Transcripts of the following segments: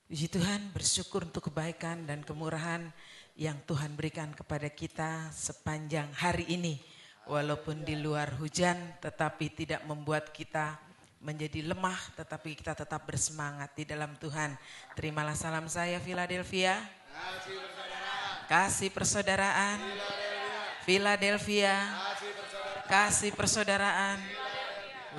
Puji Tuhan, bersyukur untuk kebaikan dan kemurahan yang Tuhan berikan kepada kita sepanjang hari ini. Walaupun di luar hujan, tetapi tidak membuat kita menjadi lemah, tetapi kita tetap bersemangat di dalam Tuhan. Terimalah salam saya, Philadelphia. Kasih persaudaraan. Philadelphia. Kasih persaudaraan.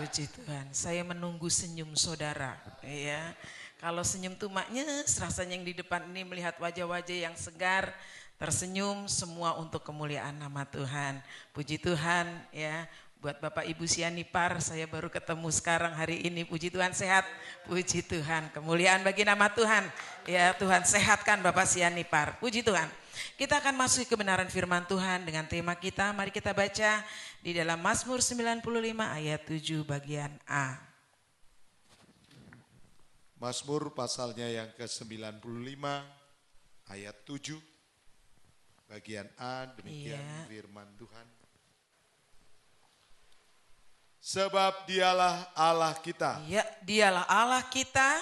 Puji Tuhan, saya menunggu senyum saudara. Ya. Kalau senyum tuh maknyes, rasanya yang di depan ini melihat wajah-wajah yang segar, tersenyum, semua untuk kemuliaan nama Tuhan. Puji Tuhan ya, buat Bapak Ibu Sianipar saya baru ketemu sekarang hari ini. Puji Tuhan sehat, puji Tuhan, kemuliaan bagi nama Tuhan. Ya Tuhan sehatkan Bapak Sianipar, puji Tuhan. Kita akan masuk ke kebenaran firman Tuhan dengan tema kita. Mari kita baca di dalam Mazmur 95 ayat 7 bagian A. Mazmur pasalnya yang ke-95 ayat 7 bagian A, demikian firman Tuhan. Sebab dialah Allah kita. Iya, dialah Allah kita.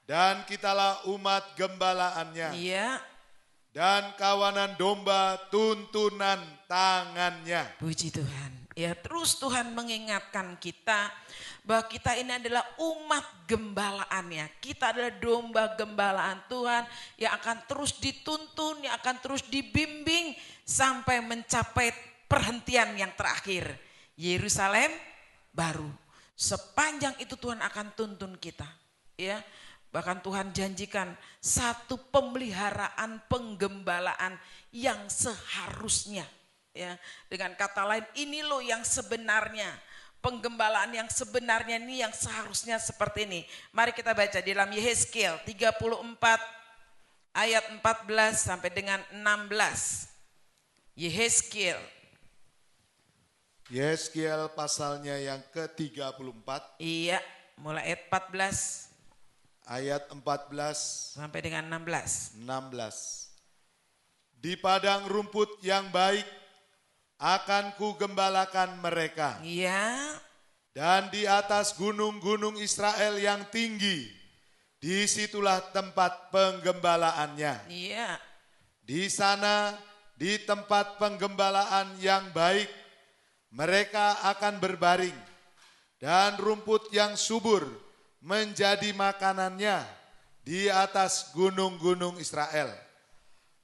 Dan kitalah umat gembalaannya. Iya. Dan kawanan domba tuntunan tangannya. Puji Tuhan. Ya, terus Tuhan mengingatkan kita bahwa kita ini adalah umat gembalaannya. Kita adalah domba gembalaan Tuhan yang akan terus dituntun, yang akan terus dibimbing sampai mencapai perhentian yang terakhir. Yerusalem baru. Sepanjang itu Tuhan akan tuntun kita. Ya, bahkan Tuhan janjikan satu pemeliharaan penggembalaan yang seharusnya. Ya, dengan kata lain ini loh yang sebenarnya. Penggembalaan yang sebenarnya ini yang seharusnya seperti ini. Mari kita baca di dalam Yehezkiel 34 ayat 14 sampai dengan 16. Yehezkiel pasalnya yang ke-34. Iya, mulai ayat 14. Ayat 14 sampai dengan 16. Di padang rumput yang baik akan kugembalakan mereka. Iya. Dan di atas gunung-gunung Israel yang tinggi, disitulah tempat penggembalaannya. Iya. Di sana, di tempat penggembalaan yang baik, mereka akan berbaring. Dan rumput yang subur menjadi makanannya di atas gunung-gunung Israel.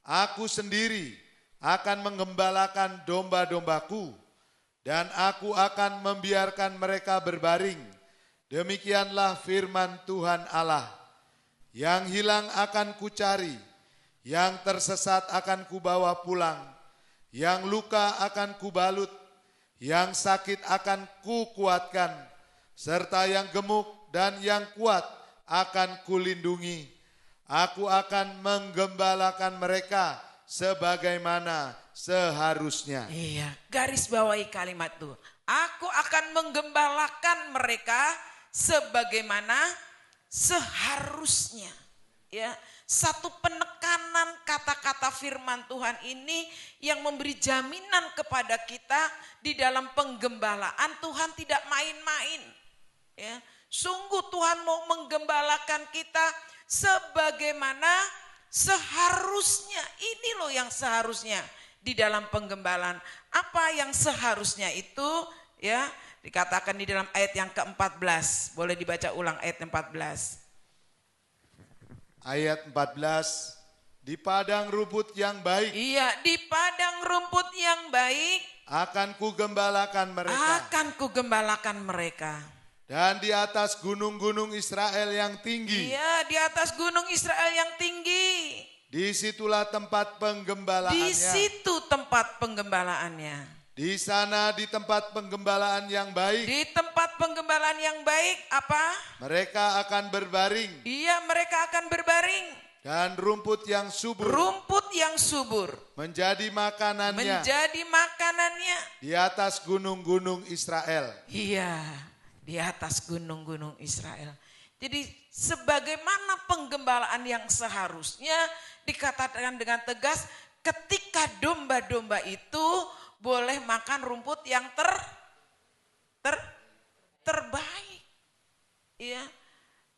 Aku sendiri akan menggembalakan domba-dombaku, dan aku akan membiarkan mereka berbaring. Demikianlah firman Tuhan Allah. Yang hilang akan kucari, yang tersesat akan kubawa pulang, yang luka akan kubalut, yang sakit akan kukuatkan, serta yang gemuk dan yang kuat akan kulindungi. Aku akan menggembalakan mereka sebagaimana seharusnya. Iya, garis bawahi kalimat itu. Aku akan menggembalakan mereka sebagaimana seharusnya. Ya, satu penekanan kata-kata firman Tuhan ini yang memberi jaminan kepada kita di dalam penggembalaan Tuhan tidak main-main. Ya, sungguh Tuhan mau menggembalakan kita sebagaimana seharusnya. Ini loh yang seharusnya di dalam penggembalaan. Apa yang seharusnya itu ya dikatakan di dalam ayat yang ke-14. Boleh dibaca ulang ayat 14. Ayat 14. Di padang rumput yang baik. Iya, di padang rumput yang baik akan kugembalakan mereka. Akan kugembalakan mereka. Dan di atas gunung-gunung Israel yang tinggi. Iya, di atas gunung Israel yang tinggi. Disitulah tempat penggembalaannya. Di situ tempat penggembalaannya. Di sana di tempat penggembalaan yang baik. Di tempat penggembalaan yang baik apa? Mereka akan berbaring. Iya, mereka akan berbaring. Dan rumput yang subur. Rumput yang subur. Menjadi makanannya. Menjadi makanannya. Di atas gunung-gunung Israel. Iya, di atas gunung-gunung Israel. Jadi sebagaimana penggembalaan yang seharusnya dikatakan dengan tegas ketika domba-domba itu boleh makan rumput yang terbaik. Ya,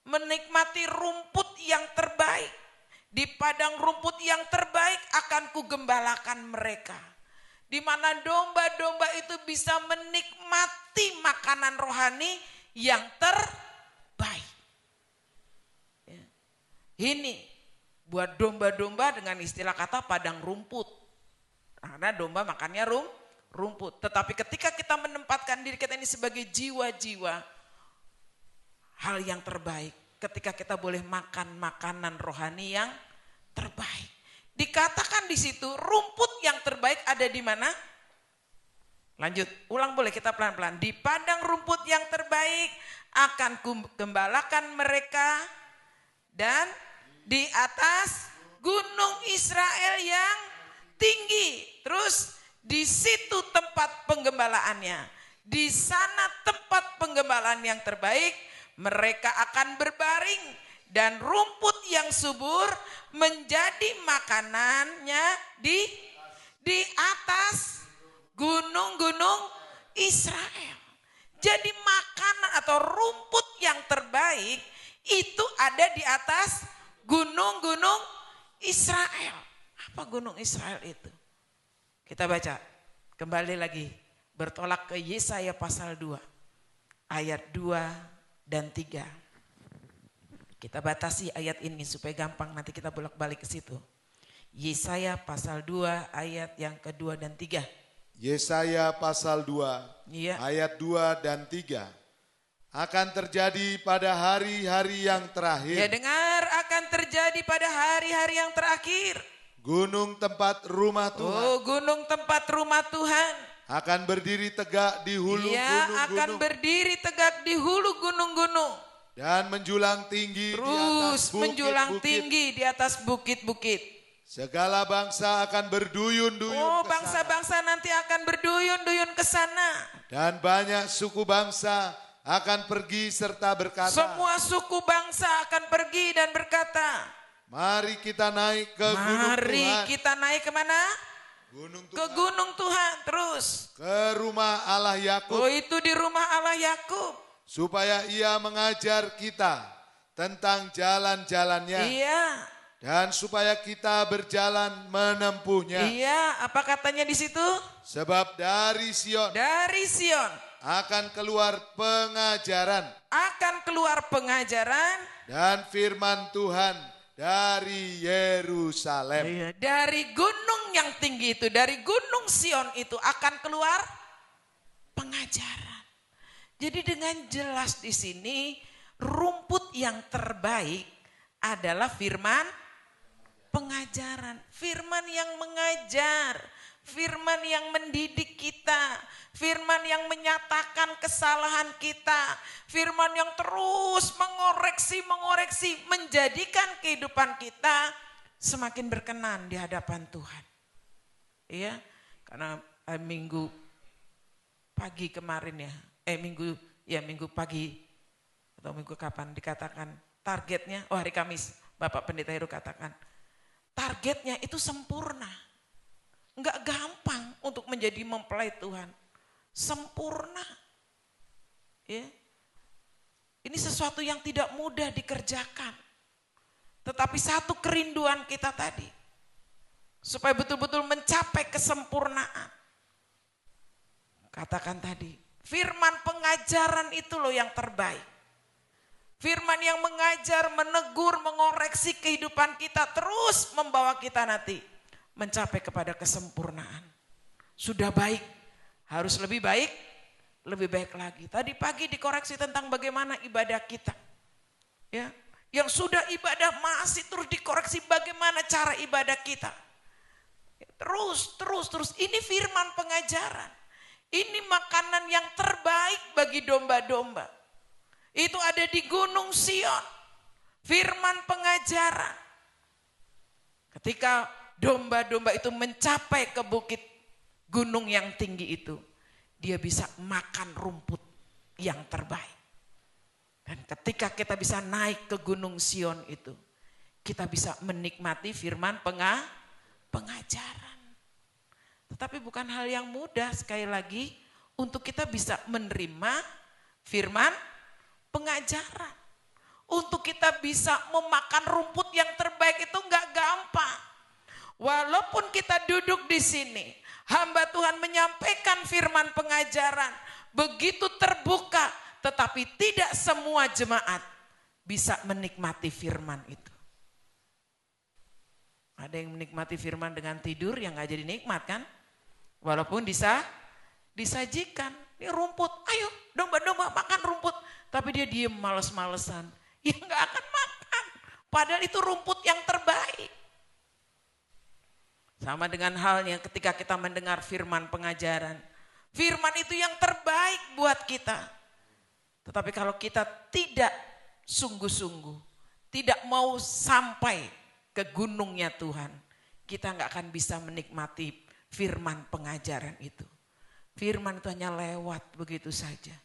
menikmati rumput yang terbaik. Di padang rumput yang terbaik akan kugembalakan mereka. Di mana domba-domba itu bisa menikmati makanan rohani yang terbaik. Ya. Ini buat domba-domba dengan istilah kata padang rumput. Karena domba makannya rumput. Tetapi ketika kita menempatkan diri kita ini sebagai jiwa-jiwa, hal yang terbaik ketika kita boleh makan makanan rohani yang terbaik. Dikatakan di situ rumput yang terbaik ada di mana? Lanjut, ulang boleh kita pelan-pelan. Di padang rumput yang terbaik akan kugembalakan mereka, dan di atas gunung Israel yang tinggi. Terus di situ tempat penggembalaannya. Di sana tempat penggembalaan yang terbaik, mereka akan berbaring. Dan rumput yang subur menjadi makanannya di atas gunung-gunung Israel. Jadi makanan atau rumput yang terbaik itu ada di atas gunung-gunung Israel. Apa gunung Israel itu? Kita baca kembali lagi, bertolak ke Yesaya pasal 2 ayat 2 dan 3. Kita batasi ayat ini supaya gampang nanti kita bolak-balik ke situ. Yesaya pasal 2 ayat yang kedua dan 3. Yesaya pasal 2 ayat 2 dan 3. Akan terjadi pada hari-hari yang terakhir. Ya, dengar, akan terjadi pada hari-hari yang terakhir. Gunung tempat rumah Tuhan. Oh, gunung tempat rumah Tuhan. Akan berdiri tegak di hulu gunung-gunung. Akan berdiri tegak di hulu gunung-gunung. Dan menjulang tinggi terus di atas bukit-bukit. menjulang tinggi di atas bukit-bukit. Segala bangsa akan berduyun-duyun Oh, ke bangsa-bangsa nanti akan berduyun-duyun ke sana. Dan banyak suku bangsa akan pergi serta berkata. Semua suku bangsa akan pergi dan berkata. Mari kita naik ke gunung Tuhan. Mari kita naik kemana? Gunung Tuhan. Ke gunung Tuhan. Terus. Ke rumah Allah Yakub. Oh, itu di rumah Allah Yakub. Supaya ia mengajar kita tentang jalan-jalannya. Iya. Dan supaya kita berjalan menempuhnya. Iya, apa katanya di situ? Sebab dari Sion. Dari Sion. Akan keluar pengajaran. Akan keluar pengajaran. Dan firman Tuhan dari Yerusalem. Iya, dari gunung yang tinggi itu, dari gunung Sion itu akan keluar pengajaran. Jadi dengan jelas di sini rumput yang terbaik adalah firman pengajaran. Firman yang mengajar, firman yang mendidik kita, firman yang menyatakan kesalahan kita, firman yang terus mengoreksi, menjadikan kehidupan kita semakin berkenan di hadapan Tuhan. Iya, karena minggu pagi kemarin minggu pagi atau minggu kapan dikatakan targetnya, hari Kamis Bapak Pendeta Heru katakan targetnya itu sempurna. Enggak gampang untuk menjadi mempelai Tuhan. Sempurna. Ya. Ini sesuatu yang tidak mudah dikerjakan. Tetapi satu kerinduan kita tadi supaya betul-betul mencapai kesempurnaan. Katakan tadi, firman pengajaran itu loh yang terbaik. Firman yang mengajar, menegur, mengoreksi kehidupan kita, terus membawa kita nanti mencapai kepada kesempurnaan. Sudah baik, harus lebih baik lagi. Tadi pagi dikoreksi tentang bagaimana ibadah kita. Ya, yang sudah ibadah masih terus dikoreksi bagaimana cara ibadah kita. Terus. Ini firman pengajaran. Ini makanan yang terbaik bagi domba-domba. Itu ada di Gunung Sion. Firman pengajaran. Ketika domba-domba itu mencapai ke bukit gunung yang tinggi itu, dia bisa makan rumput yang terbaik. Dan ketika kita bisa naik ke Gunung Sion itu, kita bisa menikmati firman pengajaran. Tetapi bukan hal yang mudah sekali lagi untuk kita bisa menerima firman pengajaran. Untuk kita bisa memakan rumput yang terbaik itu enggak walaupun kita duduk di sini, hamba Tuhan menyampaikan firman pengajaran begitu terbuka, tetapi tidak semua jemaat bisa menikmati firman itu. Ada yang menikmati firman dengan tidur yang gak jadi nikmat kan? Walaupun disajikan, ini rumput, ayo domba-domba makan rumput. Tapi dia diem males-malesan, ya gak akan makan. Padahal itu rumput yang terbaik. Sama dengan halnya ketika kita mendengar firman pengajaran. Firman itu yang terbaik buat kita. Tetapi kalau kita tidak sungguh-sungguh, tidak mau sampai ke gunungnya Tuhan, kita nggak akan bisa menikmati firman pengajaran itu. Firman itu hanya lewat begitu saja.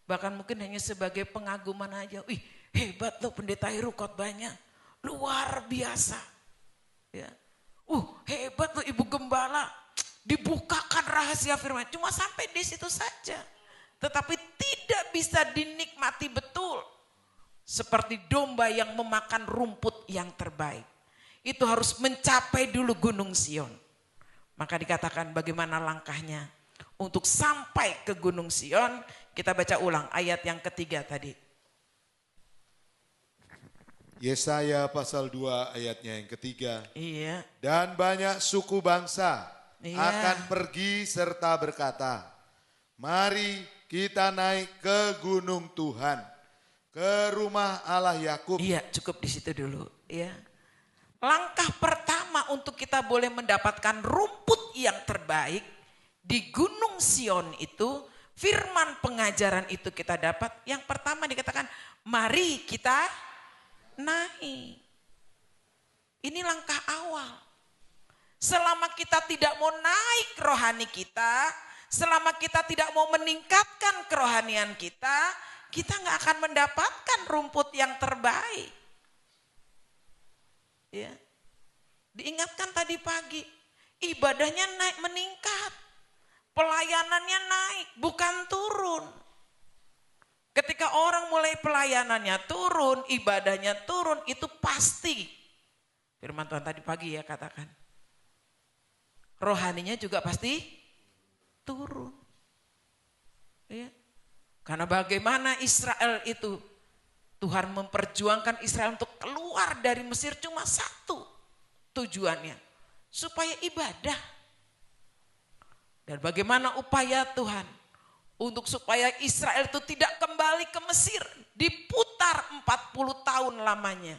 Bahkan mungkin hanya sebagai pengaguman aja. Wih, hebat loh pendeta Heru khotbahnya, luar biasa. Ya. Hebat loh ibu gembala, dibukakan rahasia firman. Cuma sampai di situ saja. Tetapi tidak bisa dinikmati betul. Seperti domba yang memakan rumput yang terbaik. Itu harus mencapai dulu Gunung Sion. Maka dikatakan bagaimana langkahnya. Untuk sampai ke Gunung Sion, kita baca ulang ayat yang ketiga tadi. Yesaya pasal 2 ayatnya yang ketiga. Iya. Dan banyak suku bangsa akan pergi serta berkata, mari kita naik ke gunung Tuhan, ke rumah Allah Yakub. Iya, cukup di situ dulu. Ya. Langkah pertama untuk kita boleh mendapatkan rumput yang terbaik di Gunung Sion itu, firman pengajaran itu kita dapat. Yang pertama dikatakan, mari kita naik. Ini langkah awal. Selama kita tidak mau naik rohani kita, selama kita tidak mau meningkatkan kerohanian kita nggak akan mendapatkan rumput yang terbaik. Ya. Diingatkan tadi pagi, ibadahnya naik meningkat. Pelayanannya naik, bukan turun. Ketika orang mulai pelayanannya turun, ibadahnya turun, itu pasti. Firman Tuhan tadi pagi ya katakan. Rohaninya juga pasti turun. Ya. Karena bagaimana Israel itu, Tuhan memperjuangkan Israel untuk keluar dari Mesir cuma satu tujuannya. Supaya ibadah. Dan bagaimana upaya Tuhan untuk supaya Israel itu tidak kembali ke Mesir. Diputar 40 tahun lamanya.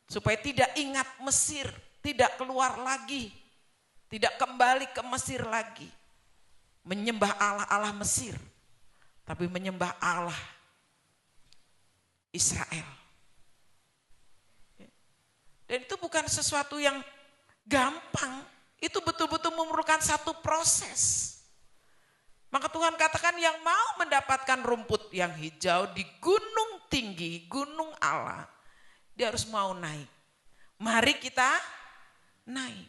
Supaya tidak ingat Mesir, tidak keluar lagi. Tidak kembali ke Mesir lagi. Menyembah Allah-Allah Mesir. Tapi menyembah Allah Israel. Dan itu bukan sesuatu yang gampang. Itu betul-betul memerlukan satu proses. Maka Tuhan katakan yang mau mendapatkan rumput yang hijau di gunung tinggi, gunung Allah, dia harus mau naik. Mari kita naik.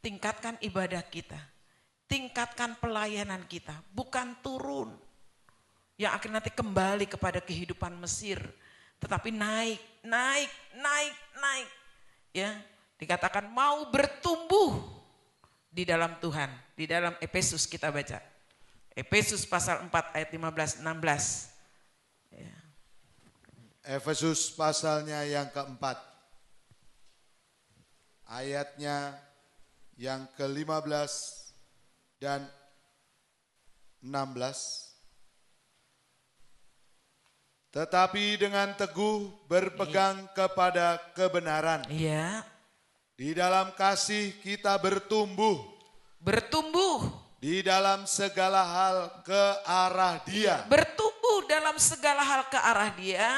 Tingkatkan ibadah kita. Tingkatkan pelayanan kita. Bukan turun. Yang akhirnya nanti kembali kepada kehidupan Mesir. Tetapi naik. Ya, dikatakan mau bertumbuh di dalam Tuhan. Di dalam Efesus kita baca. Efesus pasal 4 ayat 15-16. Ya. Efesus pasalnya yang keempat. Ayatnya yang ke-15 dan 16. Tetapi dengan teguh berpegang kepada kebenaran. Iya. Di dalam kasih kita bertumbuh. Di dalam segala hal ke arah Dia. Bertumbuh dalam segala hal ke arah Dia.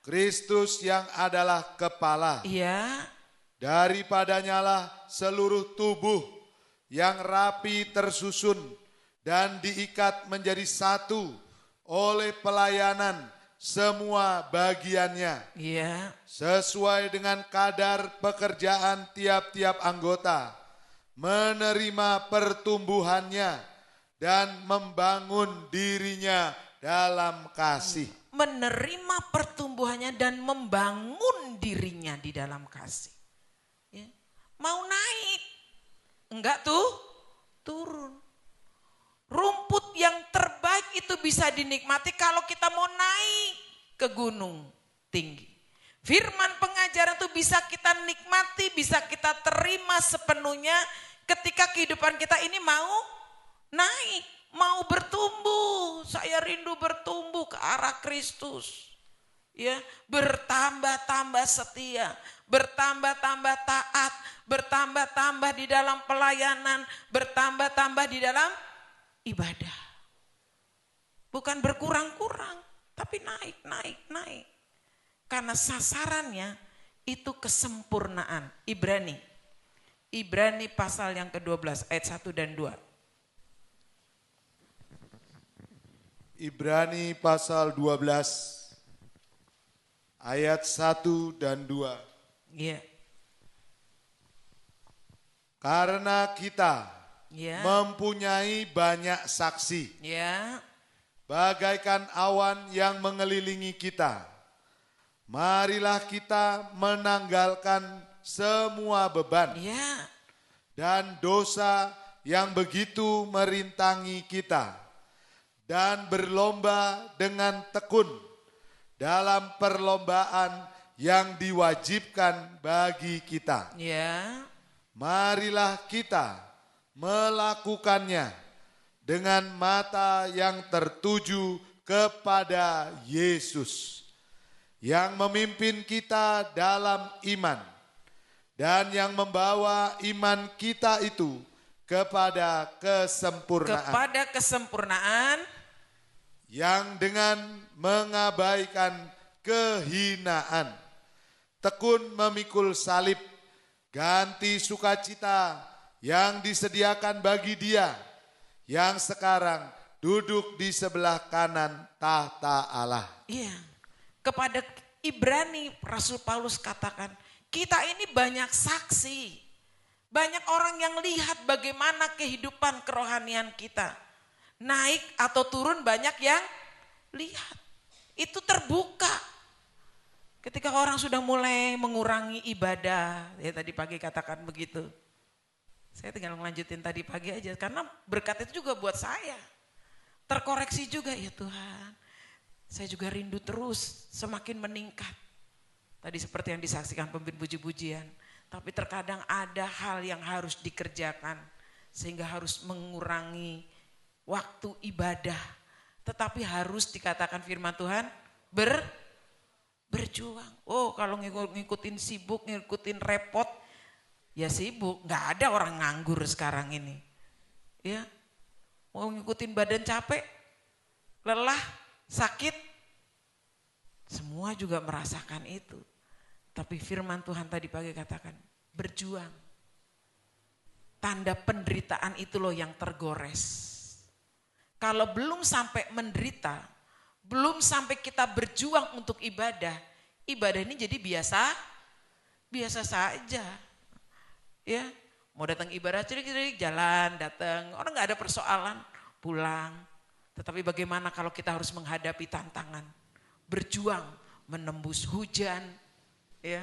Kristus yang adalah kepala. Iya. Daripadanya lah seluruh tubuh yang rapi tersusun dan diikat menjadi satu oleh pelayanan semua bagiannya. Iya. Sesuai dengan kadar pekerjaan tiap-tiap anggota, menerima pertumbuhannya dan membangun dirinya dalam kasih. Menerima pertumbuhannya dan membangun dirinya di dalam kasih. Ya. mau naik. Enggak tuh, turun. Rumput yang terbaik itu bisa dinikmati kalau kita mau naik ke gunung tinggi. Firman pengajaran itu bisa kita nikmati, bisa kita terima sepenuhnya ketika kehidupan kita ini mau naik, mau bertumbuh. Saya rindu bertumbuh ke arah Kristus. Ya, bertambah-tambah setia, bertambah-tambah taat, bertambah-tambah di dalam pelayanan, bertambah-tambah di dalam ibadah. Bukan berkurang-kurang, tapi naik. Karena sasarannya itu kesempurnaan. Ibrani pasal yang ke-12 ayat 1 dan 2. Ibrani pasal 12 ayat 1 dan 2. Iya. Karena kita Ya. mempunyai banyak saksi, Ya. bagaikan awan yang mengelilingi kita. Marilah kita menanggalkan semua beban Ya. dan dosa yang begitu merintangi kita, dan berlomba dengan tekun dalam perlombaan yang diwajibkan bagi kita. Ya. Marilah kita melakukannya dengan mata yang tertuju kepada Yesus, yang memimpin kita dalam iman dan yang membawa iman kita itu kepada kesempurnaan, yang dengan mengabaikan kehinaan tekun memikul salib, ganti sukacita yang disediakan bagi Dia yang sekarang duduk di sebelah kanan tahta Allah. Iya. Kepada Ibrani Rasul Paulus katakan, kita ini banyak saksi. Banyak orang yang lihat bagaimana kehidupan kerohanian kita. Naik atau turun banyak yang lihat. Itu terbuka. Ketika orang sudah mulai mengurangi ibadah, ya tadi pagi katakan begitu. Saya tinggal melanjutin tadi pagi aja, karena berkat itu juga buat saya. Terkoreksi juga, ya Tuhan. Saya juga rindu terus semakin meningkat. Tadi seperti yang disaksikan pemimpin puji-pujian. Tapi terkadang ada hal yang harus dikerjakan sehingga harus mengurangi waktu ibadah. Tetapi harus dikatakan firman Tuhan berjuang. Oh, kalau ngikutin sibuk, ngikutin repot, ya sibuk. Gak ada orang nganggur sekarang ini. Ya, mau ngikutin badan capek, lelah, sakit, semua juga merasakan itu. Tapi firman Tuhan tadi pagi katakan, berjuang. Tanda penderitaan itu loh yang tergores. Kalau belum sampai menderita, belum sampai kita berjuang untuk ibadah, ibadah ini jadi biasa saja. Ya, mau datang ibadah cilik-cilik jalan, datang, orang nggak ada persoalan, pulang. Tetapi bagaimana kalau kita harus menghadapi tantangan, berjuang, menembus hujan, ya,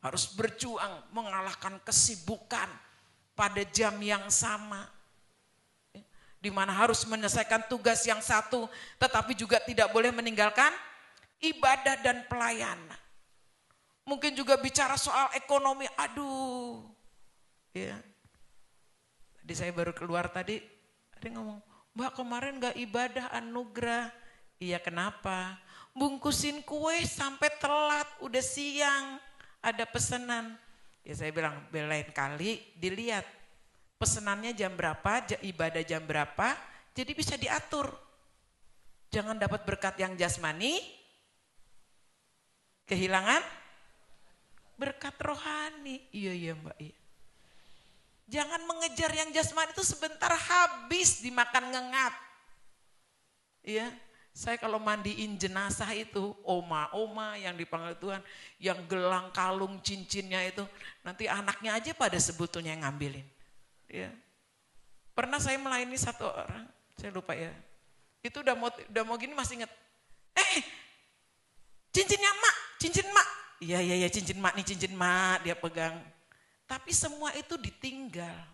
harus berjuang mengalahkan kesibukan pada jam yang sama, ya, di mana harus menyelesaikan tugas yang satu, tetapi juga tidak boleh meninggalkan ibadah dan pelayanan. Mungkin juga bicara soal ekonomi, aduh, ya. Tadi saya baru keluar tadi, ada yang ngomong, Mbak kemarin gak ibadah anugerah. Iya kenapa? Bungkusin kue sampai telat, udah siang, ada pesanan. Ya saya bilang, lain kali dilihat pesenannya jam berapa, ibadah jam berapa, jadi bisa diatur. Jangan dapat berkat yang jasmani, kehilangan berkat rohani. Iya Mbak, iya. Jangan mengejar yang jasmani itu sebentar habis dimakan ngengat. Iya. Saya kalau mandiin jenazah itu, oma yang dipanggil Tuhan, yang gelang kalung cincinnya itu, nanti anaknya aja pada sebetulnya yang ngambilin. Ya. Pernah saya melayani satu orang, saya lupa ya, itu udah mau gini masih inget, cincinnya mak, cincin mak. Iya cincin mak nih, cincin mak, dia pegang. Tapi semua itu ditinggal.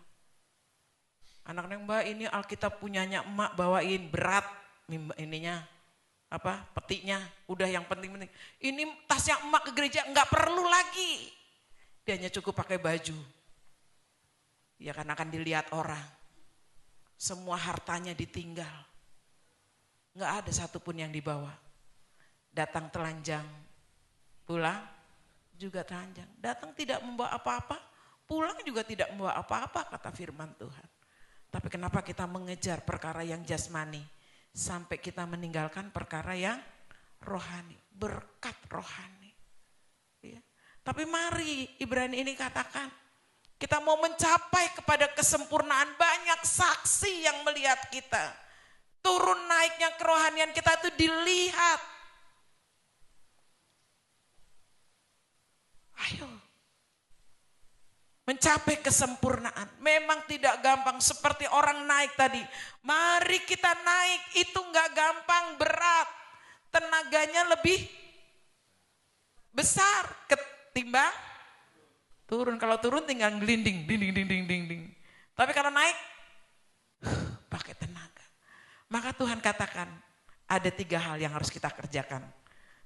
Anak-anak Mbak, ini Alkitab punyanya emak, bawain berat ininya, petiknya, udah yang penting-penting. Ini tasnya emak ke gereja nggak perlu lagi. Dia hanya cukup pakai baju. Ya karena akan dilihat orang. Semua hartanya ditinggal. Nggak ada satupun yang dibawa. Datang telanjang, pulang juga telanjang. Datang tidak membawa apa-apa, pulang juga tidak membawa apa-apa, kata firman Tuhan. Tapi kenapa kita mengejar perkara yang jasmani sampai kita meninggalkan perkara yang rohani, berkat rohani. Ya. Tapi mari Ibrani ini katakan, kita mau mencapai kepada kesempurnaan, banyak saksi yang melihat kita. Turun naiknya kerohanian kita itu dilihat. Ayo. Mencapai kesempurnaan. Memang tidak gampang seperti orang naik tadi. Mari kita naik, itu enggak gampang, berat. Tenaganya lebih besar ketimbang turun. Kalau turun tinggal gelinding, ding. Tapi kalau naik, pakai tenaga. Maka Tuhan katakan, ada 3 hal yang harus kita kerjakan.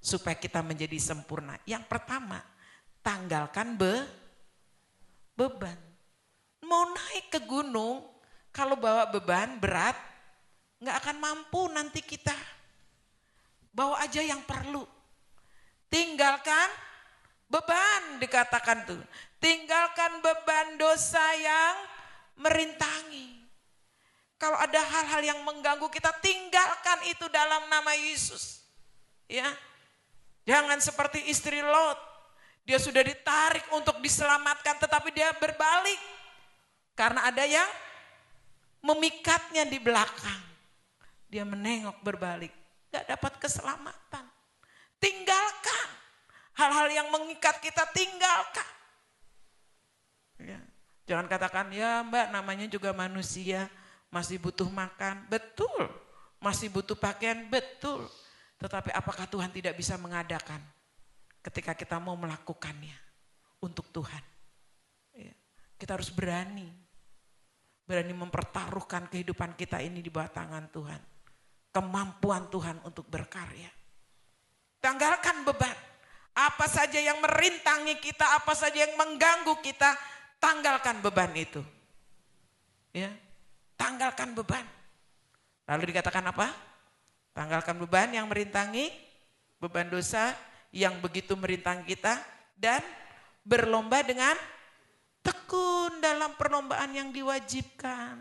Supaya kita menjadi sempurna. Yang pertama, tanggalkan beban. Mau naik ke gunung, kalau bawa beban berat, nggak akan mampu nanti kita. Bawa aja yang perlu. Tinggalkan beban, dikatakan tuh. Tinggalkan beban dosa yang merintangi. Kalau ada hal-hal yang mengganggu kita, tinggalkan itu dalam nama Yesus. Ya, jangan seperti istri Lot. Dia sudah ditarik untuk diselamatkan, tetapi dia berbalik. Karena ada yang memikatnya di belakang. Dia menengok berbalik. Gak dapat keselamatan. Tinggalkan. Hal-hal yang mengikat kita, tinggalkan. Ya. Jangan katakan, ya Mbak namanya juga manusia. Masih butuh makan. Betul. Masih butuh pakaian. Betul. Tetapi apakah Tuhan tidak bisa mengadakan? Ketika kita mau melakukannya untuk Tuhan. Kita harus berani mempertaruhkan kehidupan kita ini di bawah tangan Tuhan. Kemampuan Tuhan untuk berkarya. Tanggalkan beban. Apa saja yang merintangi kita, apa saja yang mengganggu kita, tanggalkan beban itu. Ya, tanggalkan beban. Lalu dikatakan apa? Tanggalkan beban yang merintangi, beban dosa yang begitu merintangi kita, dan berlomba dengan tekun dalam perlombaan yang diwajibkan.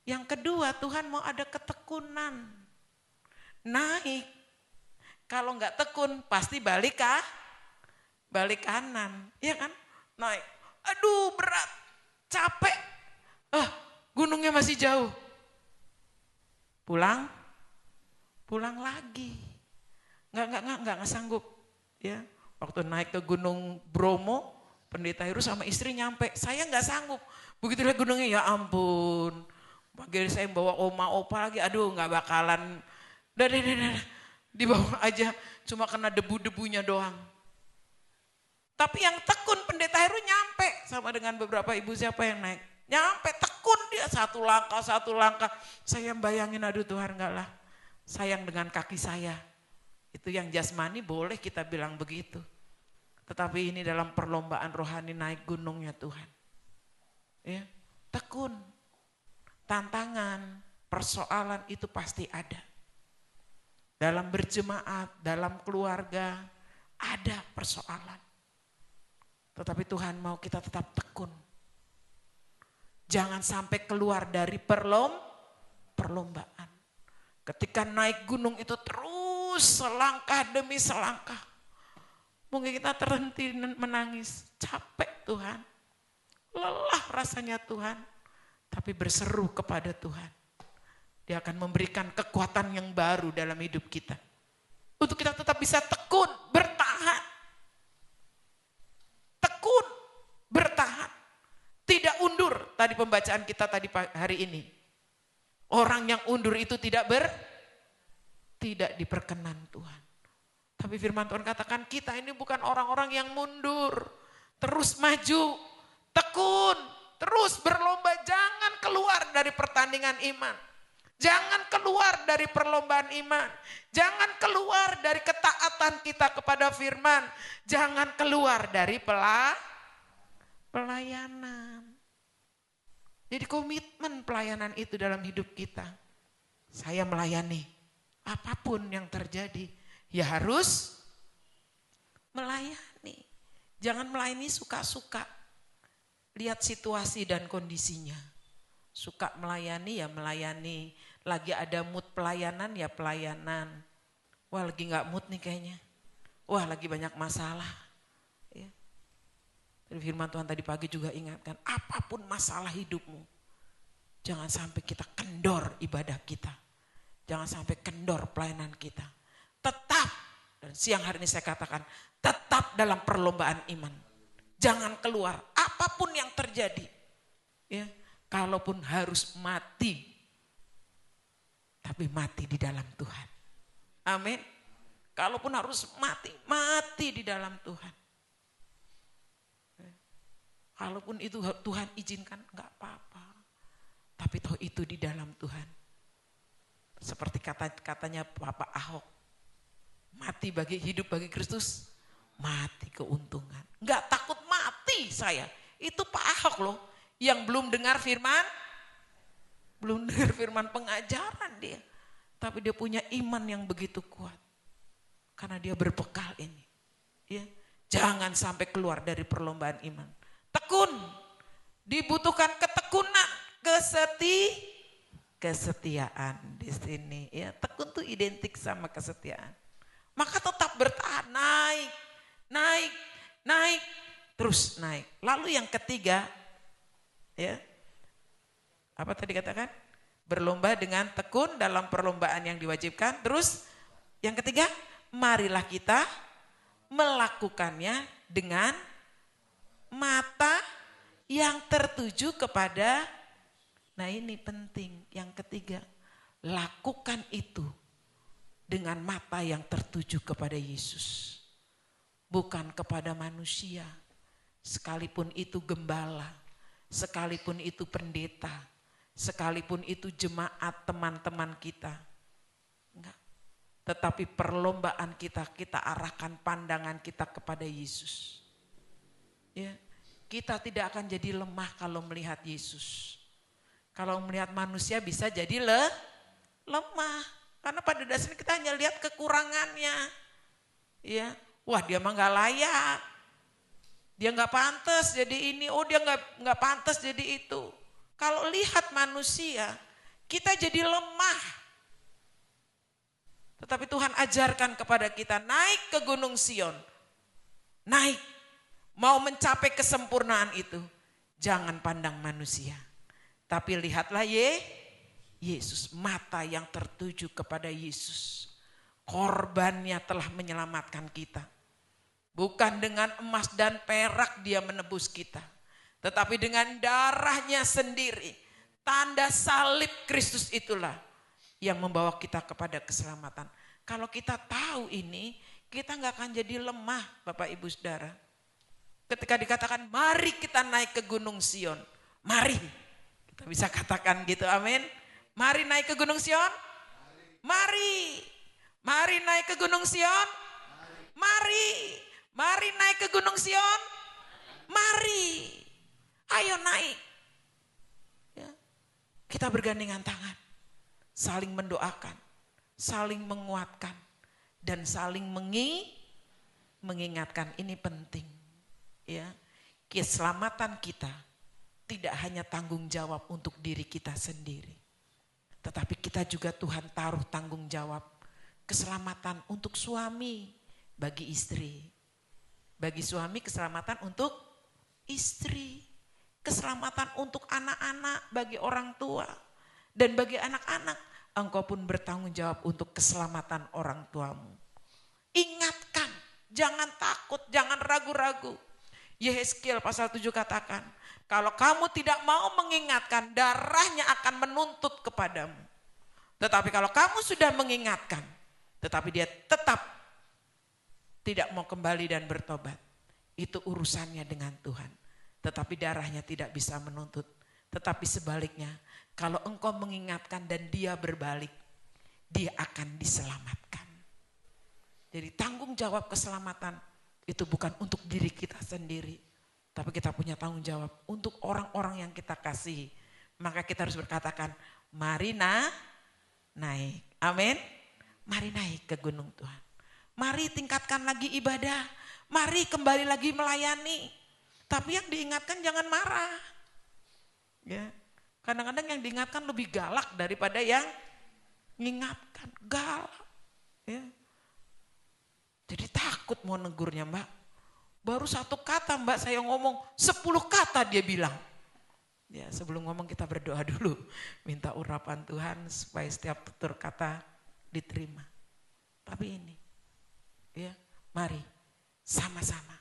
Yang kedua, Tuhan mau ada ketekunan. Naik. Kalau enggak tekun pasti balik kanan. Iya kan? Naik. Aduh berat, capek. Gunungnya masih jauh. Pulang lagi. Enggak sanggup. Ya, waktu naik ke Gunung Bromo, Pendeta Heru sama istri nyampe, saya nggak sanggup. Begitu lihat gunungnya, ya ampun, bagi saya bawa oma opa lagi, aduh nggak bakalan, udah, dibawa aja, cuma kena debu-debunya doang. Tapi yang tekun Pendeta Heru nyampe, sama dengan beberapa ibu siapa yang naik, nyampe tekun dia satu langkah, saya bayangin, aduh Tuhan enggak lah, sayang dengan kaki saya. Itu yang jasmani boleh kita bilang begitu. Tetapi ini dalam perlombaan rohani naik gunungnya Tuhan. Ya, tekun. Tantangan, persoalan itu pasti ada. Dalam berjemaat, dalam keluarga, ada persoalan. Tetapi Tuhan mau kita tetap tekun. Jangan sampai keluar dari perlombaan. Ketika naik gunung itu terus selangkah demi selangkah. Mungkin kita terhenti menangis. Capek Tuhan. Lelah rasanya Tuhan. Tapi berseru kepada Tuhan. Dia akan memberikan kekuatan yang baru dalam hidup kita. Untuk kita tetap bisa tekun, bertahan. Tekun, bertahan. Tidak undur. Tadi pembacaan kita tadi hari ini. Orang yang undur itu tidak diperkenan Tuhan. Tapi firman Tuhan katakan kita ini bukan orang-orang yang mundur. Terus maju, Tekun, terus berlomba, jangan keluar dari pertandingan iman. Jangan keluar dari perlombaan iman. Jangan keluar dari ketaatan kita kepada firman. Jangan keluar dari pelayanan. Jadi komitmen pelayanan itu dalam hidup kita. Saya melayani, apapun yang terjadi, ya harus melayani. Jangan melayani suka-suka. Lihat situasi dan kondisinya. Suka melayani ya melayani. Lagi ada mood pelayanan ya pelayanan. Wah lagi gak mood nih kayaknya. Wah lagi banyak masalah. Ya. Firman Tuhan tadi pagi juga ingatkan. Apapun masalah hidupmu. Jangan sampai kita kendor ibadah kita. Jangan sampai kendor pelayanan kita. Tetap, dan siang hari ini saya katakan, tetap dalam perlombaan iman. Jangan keluar, apapun yang terjadi. Ya, kalaupun harus mati, tapi mati di dalam Tuhan. Amin. Kalaupun harus mati, mati di dalam Tuhan. Kalaupun itu Tuhan izinkan, enggak apa-apa. Tapi toh itu di dalam Tuhan. Seperti katanya Bapak Ahok. Mati bagi hidup bagi Kristus, mati keuntungan. Enggak takut mati saya. Itu Pak Ahok loh yang belum dengar firman, belum dengar firman pengajaran dia. Tapi dia punya iman yang begitu kuat. Karena dia berbekal ini. Ya. Jangan sampai keluar dari perlombaan iman. Tekun, dibutuhkan ketekunan, kesetiaan di sini. Ya, tekun tuh identik sama kesetiaan. Maka tetap bertahan, naik, terus naik. Lalu yang ketiga, ya, apa tadi katakan? Berlomba dengan tekun dalam perlombaan yang diwajibkan. Terus yang ketiga, marilah kita melakukannya dengan mata yang tertuju kepada, nah ini penting, yang ketiga, lakukan itu dengan mata yang tertuju kepada Yesus. Bukan kepada manusia, sekalipun itu gembala, sekalipun itu pendeta, sekalipun itu jemaat teman-teman kita. Enggak. Tetapi perlombaan kita arahkan pandangan kita kepada Yesus. Ya, kita tidak akan jadi lemah kalau melihat Yesus. Kalau melihat manusia bisa jadi lemah. Karena pada dasarnya kita hanya lihat kekurangannya. Ya, wah dia mah gak layak. Dia gak pantas jadi ini, oh dia gak pantas jadi itu. Kalau lihat manusia, kita jadi lemah. Tetapi Tuhan ajarkan kepada kita naik ke Gunung Sion. Naik. Mau mencapai kesempurnaan itu, jangan pandang manusia. Tapi lihatlah Yesus, mata yang tertuju kepada Yesus. Korbannya telah menyelamatkan kita. Bukan dengan emas dan perak dia menebus kita. Tetapi dengan darahnya sendiri. Tanda salib Kristus itulah yang membawa kita kepada keselamatan. Kalau kita tahu ini, kita gak akan jadi lemah Bapak Ibu Saudara. Ketika dikatakan mari kita naik ke Gunung Sion. Mari. Kita bisa katakan gitu, amin. Mari naik ke Gunung Sion. Mari. Mari naik ke Gunung Sion. Mari. Mari naik ke Gunung Sion. Mari. Ayo naik. Ya. Kita bergandengan tangan. Saling mendoakan. Saling menguatkan. Dan saling mengingatkan. Ini penting. Ya, keselamatan kita tidak hanya tanggung jawab untuk diri kita sendiri. Tetapi kita juga Tuhan taruh tanggung jawab keselamatan untuk suami bagi istri. Bagi suami keselamatan untuk istri. Keselamatan untuk anak-anak bagi orang tua. Dan bagi anak-anak engkau pun bertanggung jawab untuk keselamatan orang tuamu. Ingatkan, jangan takut, jangan ragu-ragu. Yehezkiel pasal 7 katakan, kalau kamu tidak mau mengingatkan, darahnya akan menuntut kepadamu. Tetapi kalau kamu sudah mengingatkan, tetapi dia tetap tidak mau kembali dan bertobat, itu urusannya dengan Tuhan. tetapi darahnya tidak bisa menuntut. Tetapi sebaliknya, kalau engkau mengingatkan dan dia berbalik, dia akan diselamatkan. Jadi tanggung jawab keselamatan itu bukan untuk diri kita sendiri, tapi kita punya tanggung jawab untuk orang-orang yang kita kasihi. Maka kita harus berkatakan, mari naik. Amin. Mari naik ke gunung Tuhan. Mari tingkatkan lagi ibadah. Mari kembali lagi melayani. Tapi yang diingatkan jangan marah. Ya. Kadang-kadang yang diingatkan lebih galak daripada yang mengingatkan. Galak. Ya. Jadi takut mau negurnya, Mbak. Baru 1 kata Mbak saya ngomong, 10 kata dia bilang. Ya, sebelum ngomong kita berdoa dulu. Minta urapan Tuhan supaya setiap tutur kata diterima. Tapi ini, ya, mari sama-sama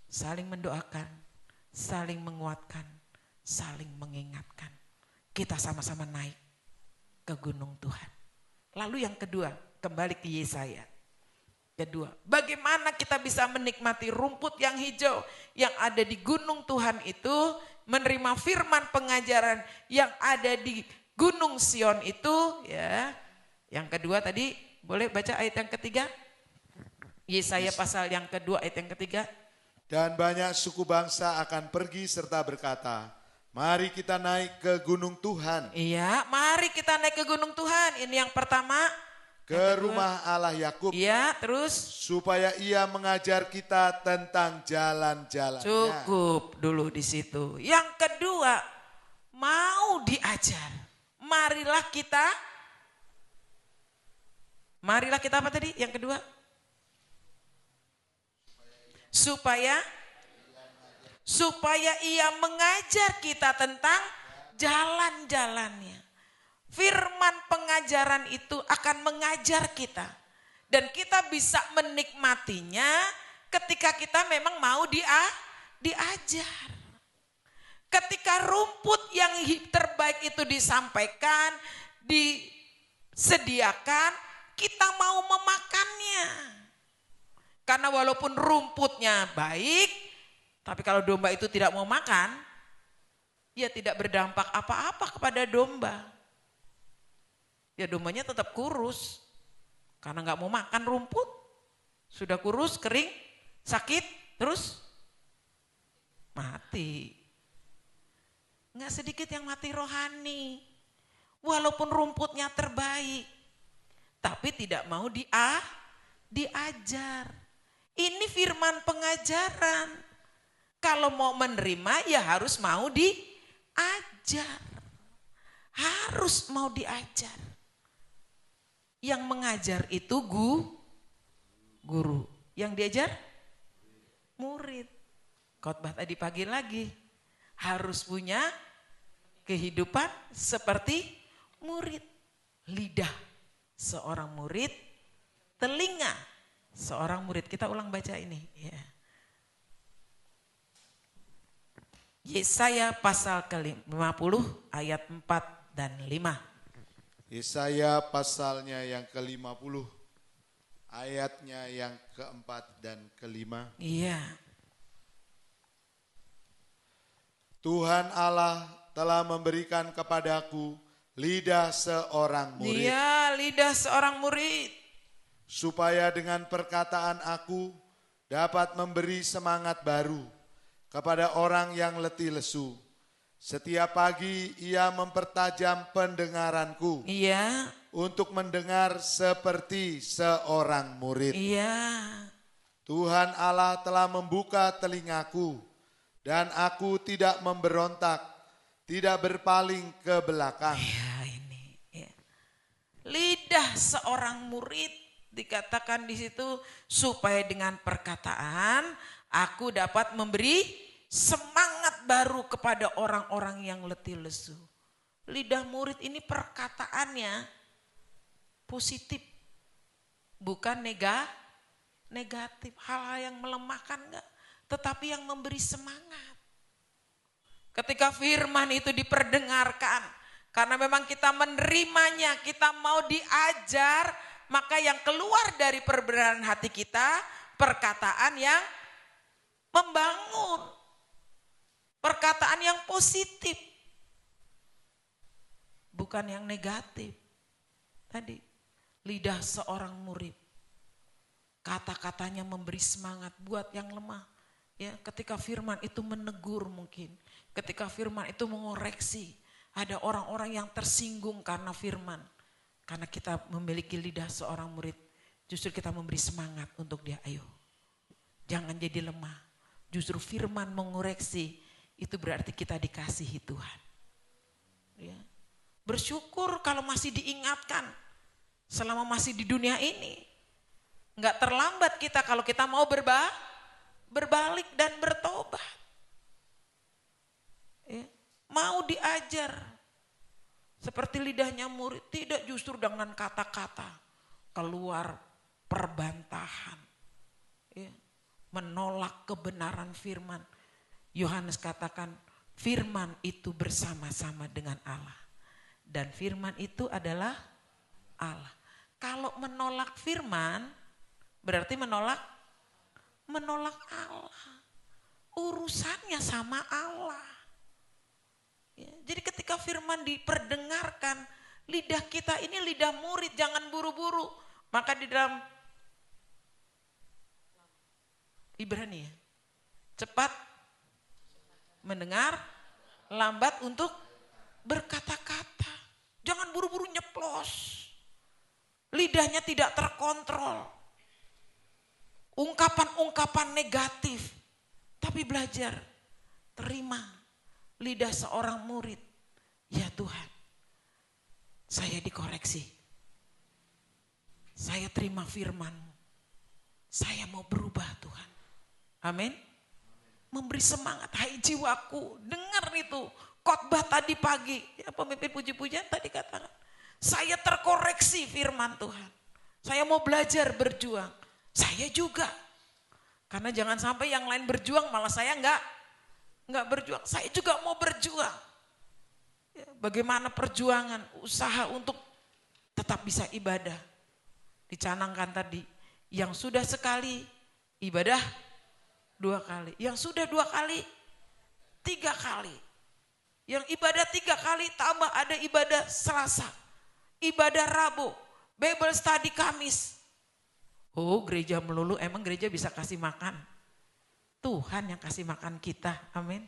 saling mendoakan, saling menguatkan, saling mengingatkan. Kita sama-sama naik ke gunung Tuhan. Lalu yang kedua, kembali ke Yesaya. Kedua, bagaimana kita bisa menikmati rumput yang hijau yang ada di gunung Tuhan itu, menerima firman pengajaran yang ada di gunung Sion itu, ya. Yang kedua tadi, boleh baca ayat yang ketiga? Yesaya pasal yang kedua ayat yang ketiga. Dan banyak suku bangsa akan pergi serta berkata, mari kita naik ke gunung Tuhan. Iya, mari kita naik ke gunung Tuhan. Ini yang pertama. Ke rumah Allah Yakub. Iya, terus. Supaya ia mengajar kita tentang jalan-jalannya. Cukup dulu di situ. Yang kedua, mau diajar. Marilah kita apa tadi? Yang kedua? Supaya ia mengajar kita tentang jalan-jalannya. Firman pengajaran itu akan mengajar kita. Dan kita bisa menikmatinya ketika kita memang mau diajar. Ketika rumput yang terbaik itu disampaikan, disediakan, kita mau memakannya. Karena walaupun rumputnya baik, tapi kalau domba itu tidak mau makan, ya tidak berdampak apa-apa kepada domba. Ya dombanya tetap kurus, karena nggak mau makan rumput. Sudah kurus, kering, sakit, terus mati. Nggak sedikit yang mati rohani. Walaupun rumputnya terbaik, tapi tidak mau diajar. Ini firman pengajaran. Kalau mau menerima ya harus mau diajar. Harus mau diajar. Yang mengajar itu guru. Yang diajar murid. Khotbah tadi pagi lagi. Harus punya kehidupan seperti murid. Lidah seorang murid, telinga seorang murid. Kita ulang baca ini. Ya. Yesaya pasal ke-50 ayat 4 dan 5. Yesaya pasalnya yang ke-50, ayatnya yang ke-4 dan ke-5. Iya. Tuhan Allah telah memberikan kepadaku lidah seorang murid. Iya, lidah seorang murid. Supaya dengan perkataan aku dapat memberi semangat baru kepada orang yang letih lesu. Setiap pagi ia mempertajam pendengaranku. Iya. Untuk mendengar seperti seorang murid. Iya. Tuhan Allah telah membuka telingaku dan aku tidak memberontak, tidak berpaling ke belakang. Iya ini. Ya. Lidah seorang murid dikatakan di situ supaya dengan perkataan aku dapat memberi semangat baru kepada orang-orang yang letih lesu. Lidah murid ini perkataannya positif, bukan negatif. Hal-hal yang melemahkan enggak, tetapi yang memberi semangat. Ketika firman itu diperdengarkan, karena memang kita menerimanya, kita mau diajar, maka yang keluar dari perbendaharaan hati kita, perkataan yang membangun. perkataan yang positif. Bukan yang negatif. Tadi, lidah seorang murid. Kata-katanya memberi semangat buat yang lemah. Ya, ketika firman itu menegur mungkin. Ketika firman itu mengoreksi. Ada orang-orang yang tersinggung karena firman. Karena kita memiliki lidah seorang murid. Justru kita memberi semangat untuk dia. Ayo, jangan jadi lemah. Justru firman mengoreksi. Itu berarti kita dikasihi Tuhan. Ya. Bersyukur kalau masih diingatkan. Selama masih di dunia ini. Enggak terlambat kita kalau kita mau berbalik dan bertobat. Ya. Mau diajar. Seperti lidahnya murid. Tidak justru dengan kata-kata. Keluar perbantahan. Ya. Menolak kebenaran firman. Yohanes katakan firman itu bersama-sama dengan Allah. Dan firman itu adalah Allah. Kalau menolak firman berarti menolak Allah. Urusannya sama Allah. Ya, jadi ketika firman diperdengarkan, lidah kita ini lidah murid, jangan buru-buru. Maka di dalam Ibrani ya, cepat mendengar, lambat untuk berkata-kata. Jangan buru-buru nyeplos. Lidahnya tidak terkontrol. Ungkapan-ungkapan negatif. Tapi belajar, terima lidah seorang murid. Ya Tuhan, saya dikoreksi. Saya terima firman-Mu. Saya mau berubah Tuhan. Amin. Memberi semangat. Hai jiwaku, dengar itu khotbah tadi pagi. Ya, pemimpin puji-pujian tadi katakan. Saya terkoreksi firman Tuhan. Saya mau belajar berjuang. Saya juga. Karena jangan sampai yang lain berjuang malah saya enggak berjuang. Saya juga mau berjuang. Ya, bagaimana perjuangan, usaha untuk tetap bisa ibadah. Dicanangkan tadi, yang sudah sekali ibadah 2 kali. Yang sudah 2 kali 3 kali. Yang ibadah 3 kali tambah ada ibadah Selasa, ibadah Rabu, Bible study Kamis. Oh, gereja melulu, emang gereja bisa kasih makan? Tuhan yang kasih makan kita, amin.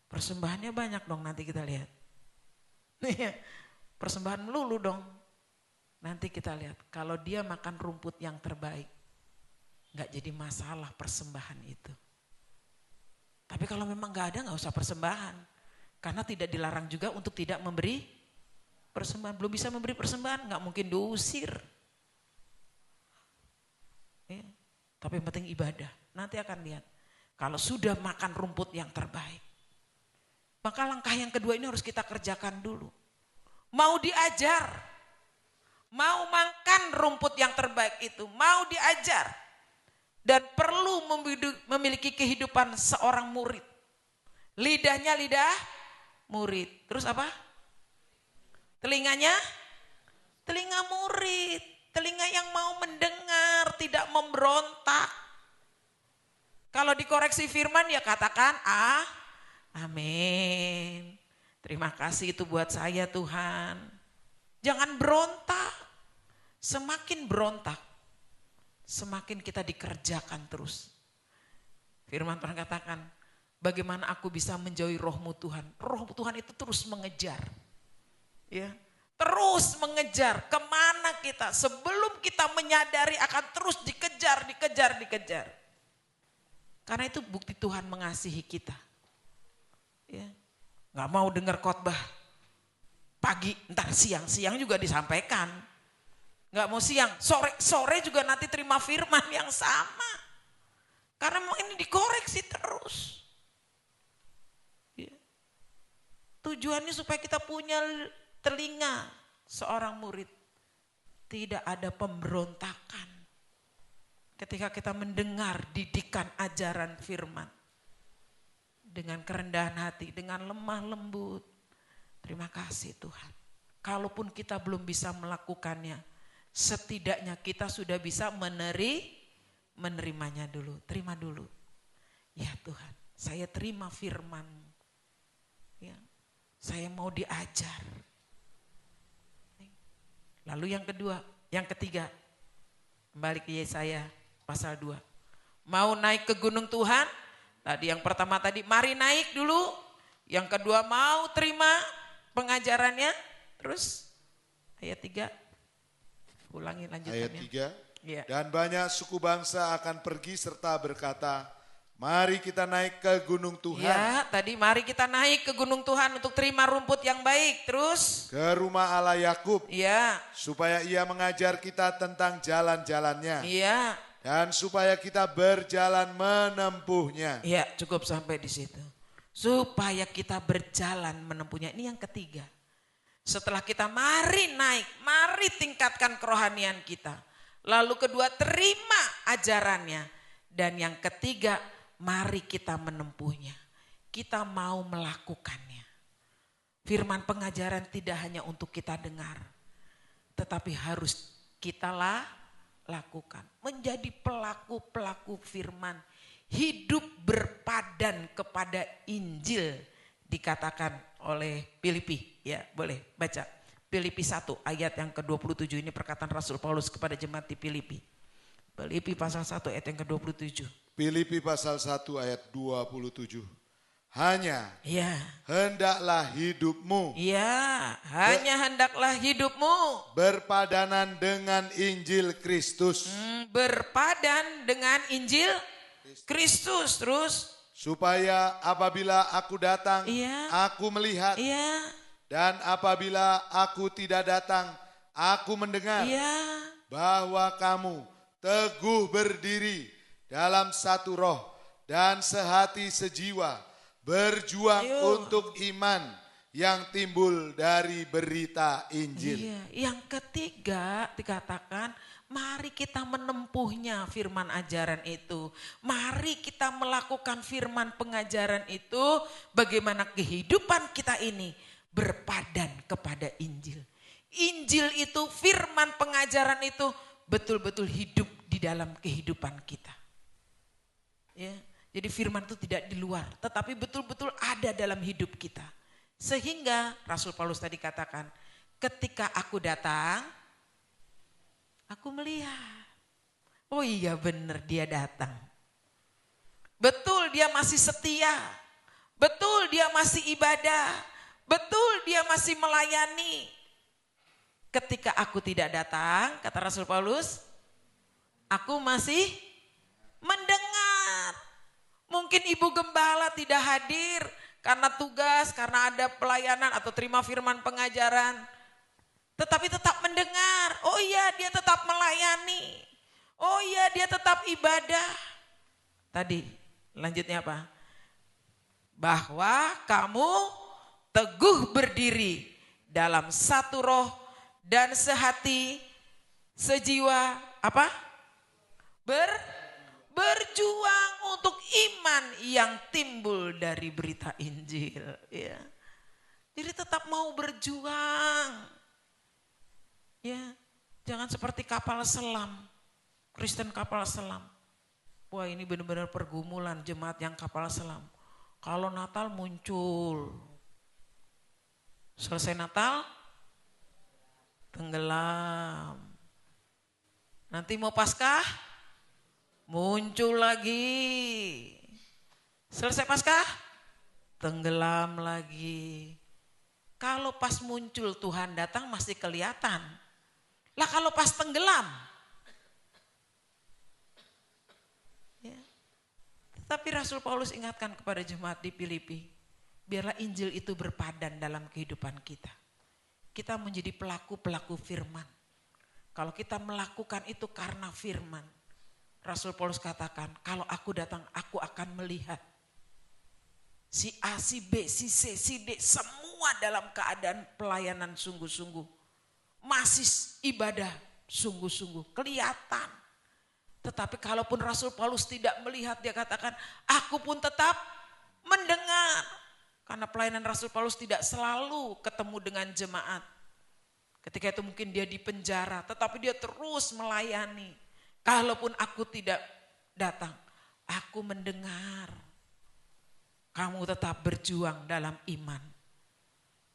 Persembahannya banyak dong, nanti kita lihat. Persembahan melulu dong. Nanti kita lihat, kalau dia makan rumput yang terbaik, gak jadi masalah persembahan itu. Tapi kalau memang gak ada, gak usah persembahan. Karena tidak dilarang juga untuk tidak memberi persembahan. Belum bisa memberi persembahan, gak mungkin diusir. Ya, tapi yang penting ibadah. Nanti akan lihat, kalau sudah makan rumput yang terbaik, maka langkah yang kedua ini harus kita kerjakan dulu. Mau diajar, mau makan rumput yang terbaik itu, mau diajar. Dan perlu memiliki kehidupan seorang murid. Lidahnya lidah murid. Terus apa? Telinganya? Telinga murid. Telinga yang mau mendengar, tidak memberontak. Kalau dikoreksi firman ya katakan amin. Terima kasih itu buat saya Tuhan. Jangan berontak. Semakin berontak, semakin kita dikerjakan terus. Firman Tuhan katakan, bagaimana aku bisa menjauhi roh-Mu Tuhan? Roh Tuhan itu terus mengejar. Ya, terus mengejar kemana kita. Sebelum kita menyadari akan terus dikejar. Karena itu bukti Tuhan mengasihi kita. Ya, gak mau dengar khotbah pagi, ntar siang juga disampaikan. Gak mau siang, sore juga nanti terima firman yang sama. Karena ini dikoreksi terus. Ya. Tujuannya supaya kita punya telinga seorang murid. Tidak ada pemberontakan. Ketika kita mendengar didikan ajaran firman. Dengan kerendahan hati, dengan lemah lembut. Terima kasih Tuhan. Kalaupun kita belum bisa melakukannya, setidaknya kita sudah bisa menerimanya dulu. Terima dulu. Ya Tuhan, saya terima firman-Mu. Ya, saya mau diajar. Lalu yang ketiga, kembali ke Yesaya pasal 2. Mau naik ke gunung Tuhan, tadi yang pertama tadi mari naik dulu. Yang kedua mau terima pengajarannya. Terus ayat 3, ulangi lanjutannya. Ayat 3, Ya. dan banyak suku bangsa akan pergi serta berkata, mari kita naik ke gunung Tuhan. Ya, tadi mari kita naik ke gunung Tuhan untuk terima rumput yang baik. Terus ke rumah Allah Yakub, ya, supaya ia mengajar kita tentang jalan-jalannya. iya. Dan supaya kita berjalan menempuhnya. Iya, cukup sampai di situ. Supaya kita berjalan menempuhnya. Ini yang ketiga. Setelah kita mari naik, mari tingkatkan kerohanian kita. Lalu kedua, terima ajarannya. Dan yang ketiga, mari kita menempuhnya. Kita mau melakukannya. Firman pengajaran tidak hanya untuk kita dengar, tetapi harus kita lakukan. Menjadi pelaku-pelaku firman. Hidup berpadan kepada Injil, dikatakan oleh Filipi. Ya, boleh baca. Filipi 1 ayat yang ke-27, ini perkataan Rasul Paulus kepada jemaat di Filipi. Filipi pasal 1 ayat yang ke-27. Filipi pasal 1 ayat 27. Hanya Ya. hendaklah hidupmu Ya, hanya hendaklah hidupmu berpadanan dengan Injil Kristus. Berpadan dengan Injil Kristus. Terus Supaya apabila aku datang, Iya. aku melihat. iya, Dan apabila aku tidak datang, aku mendengar. iya, Bahwa kamu teguh berdiri dalam satu roh dan sehati sejiwa, berjuang untuk iman yang timbul dari berita Injil. iya. Yang ketiga dikatakan, mari kita menempuhnya firman ajaran itu. Mari kita melakukan firman pengajaran itu. Bagaimana kehidupan kita ini berpadan kepada Injil. Injil itu, firman pengajaran itu betul-betul hidup di dalam kehidupan kita. Ya, jadi firman itu tidak di luar, tetapi betul-betul ada dalam hidup kita. Sehingga Rasul Paulus tadi katakan, ketika aku datang, aku melihat. Oh iya benar, dia datang. Betul dia masih setia. Betul dia masih ibadah. Betul dia masih melayani. Ketika aku tidak datang, kata Rasul Paulus, aku masih mendengar. Mungkin ibu gembala tidak hadir karena tugas, karena ada pelayanan atau terima firman pengajaran. Tetapi tetap mendengar. Oh iya, dia tetap melayani. Oh iya, dia tetap ibadah. Tadi lanjutnya apa? Bahwa kamu teguh berdiri dalam satu roh dan sehati, sejiwa, apa? Berjuang untuk iman yang timbul dari berita Injil. Ya. Jadi tetap mau berjuang. Ya, jangan seperti kapal selam, Kristen kapal selam. Wah, ini benar-benar pergumulan jemaat yang kapal selam. Kalau Natal muncul, selesai Natal tenggelam. Nanti mau Paskah muncul lagi. Selesai Paskah tenggelam lagi. Kalau pas muncul Tuhan datang masih kelihatan. Lah kalau pas tenggelam. Ya. Tetapi Rasul Paulus ingatkan kepada jemaat di Filipi, biarlah Injil itu berpadan dalam kehidupan kita. Kita menjadi pelaku-pelaku firman. Kalau kita melakukan itu karena firman. Rasul Paulus katakan, kalau aku datang aku akan melihat. Si A, si B, si C, si D, semua dalam keadaan pelayanan sungguh-sungguh. Masih ibadah sungguh-sungguh, kelihatan. Tetapi kalaupun Rasul Paulus tidak melihat, dia katakan, aku pun tetap mendengar. Karena pelayanan Rasul Paulus tidak selalu ketemu dengan jemaat. Ketika itu mungkin dia di penjara, tetapi dia terus melayani. Kalaupun aku tidak datang, aku mendengar kamu tetap berjuang dalam iman.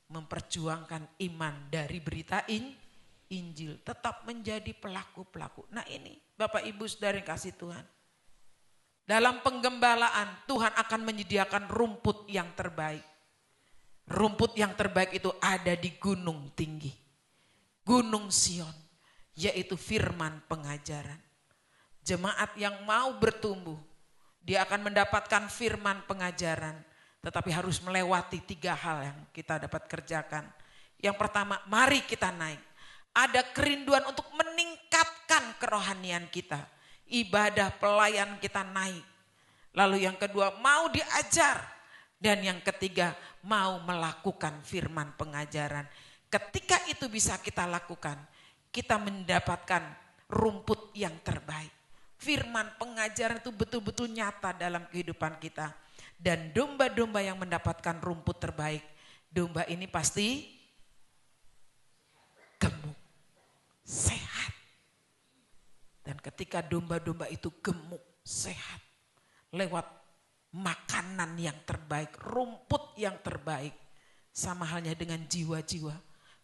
Memperjuangkan iman dari berita Injil. Tetap menjadi pelaku-pelaku. Nah ini Bapak Ibu Saudara yang kasih Tuhan. Dalam penggembalaan Tuhan akan menyediakan rumput yang terbaik. Rumput yang terbaik itu ada di gunung tinggi. Gunung Sion. Yaitu firman pengajaran. Jemaat yang mau bertumbuh. Dia akan mendapatkan firman pengajaran. Tetapi harus melewati 3 hal yang kita dapat kerjakan. Yang pertama, mari kita naik. Ada kerinduan untuk meningkatkan kerohanian kita. Ibadah pelayan kita naik. Lalu yang kedua mau diajar. Dan yang ketiga mau melakukan firman pengajaran. Ketika itu bisa kita lakukan. Kita mendapatkan rumput yang terbaik. Firman pengajaran itu betul-betul nyata dalam kehidupan kita. Dan domba-domba yang mendapatkan rumput terbaik. Domba ini pasti gemuk. Sehat. Dan ketika domba-domba itu gemuk, sehat, lewat makanan yang terbaik, rumput yang terbaik, sama halnya dengan jiwa-jiwa.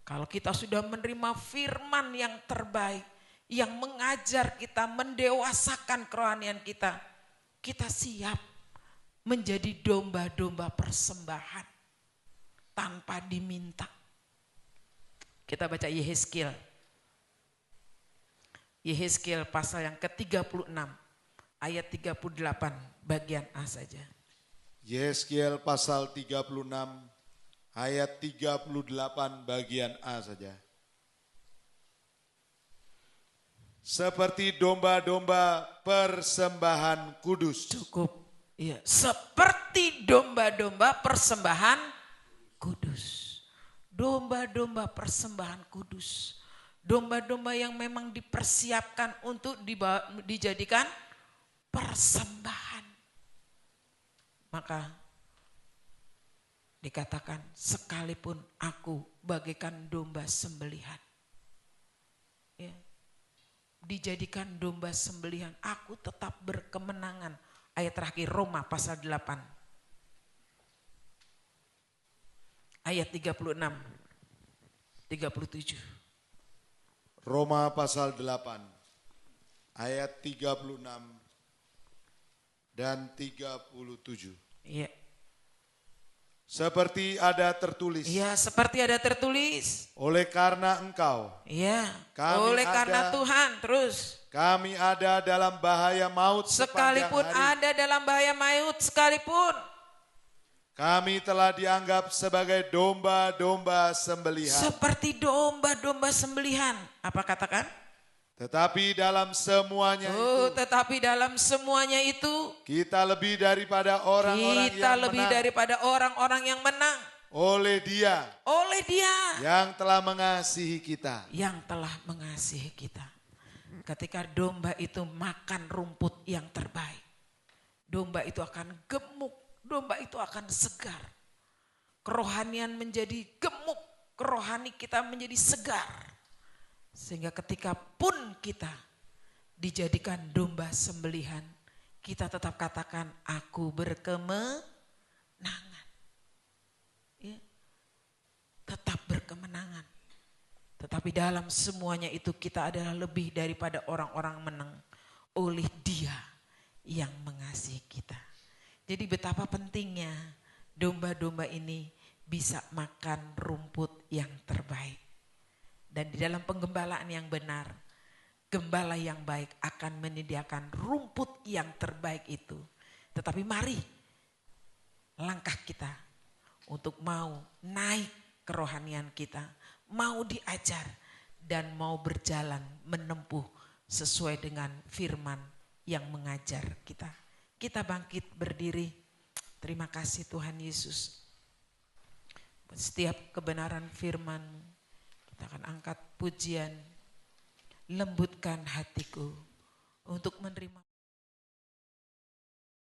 Kalau kita sudah menerima firman yang terbaik, yang mengajar kita, mendewasakan kerohanian kita, kita siap menjadi domba-domba persembahan tanpa diminta. Kita baca Yehezkiel pasal yang ke-36 ayat 38 bagian A saja. Yehezkiel pasal 36 ayat 38 bagian A saja. Seperti domba-domba persembahan kudus. Cukup. Iya, seperti domba-domba persembahan kudus. Domba-domba persembahan kudus. Domba-domba yang memang dipersiapkan untuk dijadikan persembahan. Maka dikatakan sekalipun aku bagaikan domba sembelihan. Ya. Dijadikan domba sembelihan, aku tetap berkemenangan. Ayat terakhir Roma pasal 8. Ayat 36, 37. Roma pasal 8 ayat 36 dan 37. Iya. Seperti ada tertulis. Iya, seperti ada tertulis. Oleh karena engkau. Iya. Oleh karena Tuhan, terus. Kami ada dalam bahaya maut sekalipun ada dalam bahaya maut sekalipun. Kami telah dianggap sebagai domba-domba sembelihan. Seperti domba-domba sembelihan. Apa katakan? Tetapi dalam semuanya itu. Tetapi dalam semuanya itu. Kita lebih daripada orang-orang yang menang. Kita lebih daripada orang-orang yang menang. Oleh Dia. Oleh Dia. Yang telah mengasihi kita. Yang telah mengasihi kita. Ketika domba itu makan rumput yang terbaik. Domba itu akan gemuk. Domba itu akan segar. Kerohanian menjadi gemuk. Kerohani kita menjadi segar. Sehingga ketika pun kita dijadikan domba sembelihan. Kita tetap katakan aku berkemenangan. Ya. Tetap berkemenangan. Tetapi dalam semuanya itu kita adalah lebih daripada orang-orang menang. Oleh Dia yang mengasihi kita. Jadi betapa pentingnya domba-domba ini bisa makan rumput yang terbaik. Dan di dalam penggembalaan yang benar, gembala yang baik akan menyediakan rumput yang terbaik itu. Tetapi mari langkah kita untuk mau naik kerohanian kita, mau diajar dan mau berjalan menempuh sesuai dengan firman yang mengajar kita. Kita bangkit berdiri. Terima kasih Tuhan Yesus. Setiap kebenaran firman, kita akan angkat pujian. Lembutkan hatiku untuk menerima.